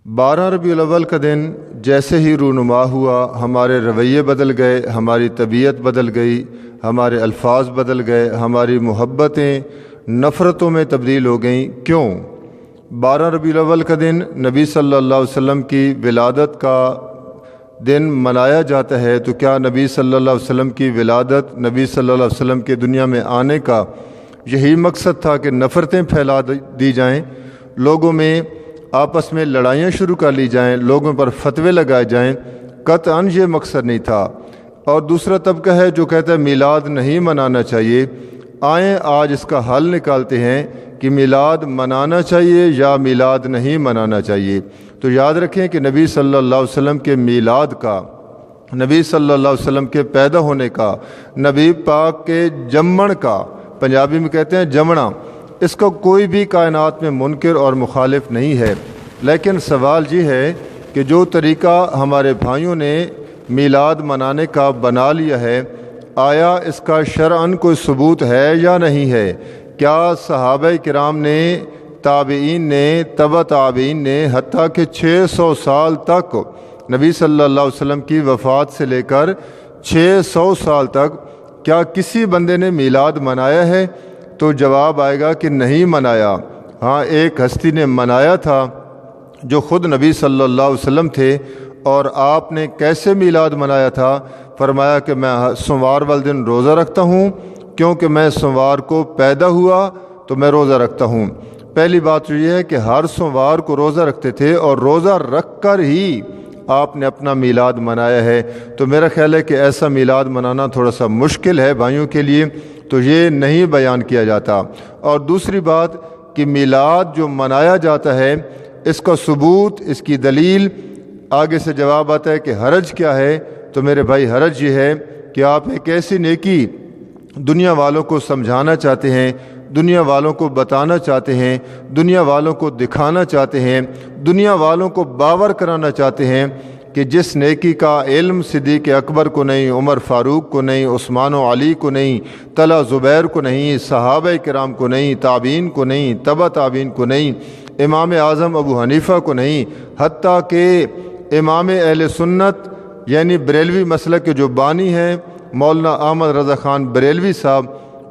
12 ربیع الاول کا دن جیسے ہی رونما ہوا، ہمارے رویے بدل گئے، ہماری طبیعت بدل گئی، ہمارے الفاظ بدل گئے، ہماری محبتیں نفرتوں میں تبدیل ہو گئیں۔ کیوں؟ 12 ربیع الاول کا دن نبی صلی اللہ علیہ وسلم کی ولادت کا دن منایا جاتا ہے، تو کیا نبی صلی اللہ علیہ وسلم کی ولادت، نبی صلی اللہ علیہ وسلم کے دنیا میں آنے کا یہی مقصد تھا کہ نفرتیں پھیلا دی جائیں، لوگوں میں آپس میں لڑائیاں شروع کر لی جائیں، لوگوں پر فتوے لگائے جائیں؟ قطعاً یہ مقصد نہیں تھا۔ اور دوسرا طبقہ ہے جو کہتا ہے میلاد نہیں منانا چاہیے۔ آئیں آج اس کا حل نکالتے ہیں کہ میلاد منانا چاہیے یا میلاد نہیں منانا چاہیے۔ تو یاد رکھیں کہ نبی صلی اللہ علیہ وسلم کے میلاد کا، نبی صلی اللہ علیہ وسلم کے پیدا ہونے کا، نبی پاک کے جمن کا، پنجابی میں کہتے ہیں جمنا، اس کا کوئی بھی کائنات میں منکر اور مخالف نہیں ہے۔ لیکن سوال یہ ہے کہ جو طریقہ ہمارے بھائیوں نے میلاد منانے کا بنا لیا ہے، آیا اس کا شرعاً کوئی ثبوت ہے یا نہیں ہے؟ کیا صحابہ کرام نے، تابعین نے، تبع تابعین نے، حتیٰ کہ 600 سال تک نبی صلی اللہ علیہ وسلم کی وفات سے لے کر 600 سال تک کیا کسی بندے نے میلاد منایا ہے؟ تو جواب آئے گا کہ نہیں منایا۔ ہاں، ایک ہستی نے منایا تھا جو خود نبی صلی اللہ علیہ وسلم تھے۔ اور آپ نے کیسے میلاد منایا تھا؟ فرمایا کہ میں سوموار والے دن روزہ رکھتا ہوں، کیونکہ میں سوموار کو پیدا ہوا تو میں روزہ رکھتا ہوں۔ پہلی بات یہ ہے کہ ہر سوموار کو روزہ رکھتے تھے اور روزہ رکھ کر ہی آپ نے اپنا میلاد منایا ہے۔ تو میرا خیال ہے کہ ایسا میلاد منانا تھوڑا سا مشکل ہے بھائیوں کے لیے، تو یہ نہیں بیان کیا جاتا۔ اور دوسری بات کہ میلاد جو منایا جاتا ہے، اس کا ثبوت، اس کی دلیل، آگے سے جواب آتا ہے کہ حرج کیا ہے؟ تو میرے بھائی، حرج یہ ہے کہ آپ ایک ایسی نیکی دنیا والوں کو سمجھانا چاہتے ہیں، دنیا والوں کو بتانا چاہتے ہیں، دنیا والوں کو دکھانا چاہتے ہیں، دنیا والوں کو باور کرانا چاہتے ہیں کہ جس نیکی کا علم صدیق اکبر کو نہیں، عمر فاروق کو نہیں، عثمان و علی کو نہیں، طلحہ زبیر کو نہیں، صحابہ کرام کو نہیں، تابعین کو نہیں، تبع تابعین کو نہیں، امام اعظم ابو حنیفہ کو نہیں، حتیٰ کہ امام اہل سنت یعنی بریلوی مسلک کے جو بانی ہیں مولانا احمد رضا خان بریلوی صاحب،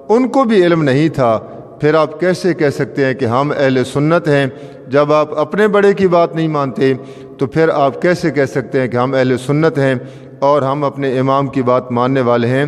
ان کو بھی علم نہیں تھا۔ پھر آپ کیسے کہہ سکتے ہیں کہ ہم اہل سنت ہیں؟ جب آپ اپنے بڑے کی بات نہیں مانتے تو پھر آپ کیسے کہہ سکتے ہیں کہ ہم اہل سنت ہیں اور ہم اپنے امام کی بات ماننے والے ہیں؟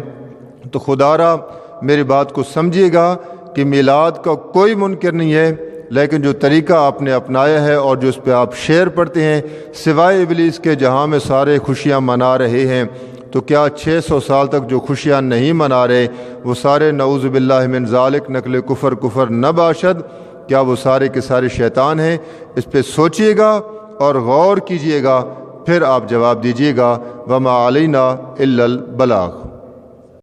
تو خدا را میری بات کو سمجھیے گا کہ میلاد کا کوئی منکر نہیں ہے، لیکن جو طریقہ آپ نے اپنایا ہے اور جو اس پہ آپ شعر پڑھتے ہیں، سوائے ابلیس کے جہاں میں سارے خوشیاں منا رہے ہیں، تو کیا 600 سال تک جو خوشیاں نہیں منا رہے وہ سارے نعوذ باللہ من ذالک نقل کفر نہ باشد؟ کیا وہ سارے کے سارے شیطان ہیں؟ اس پہ سوچئے گا اور غور کیجئے گا، پھر آپ جواب دیجئے گا۔ وما علینا الا البلاغ۔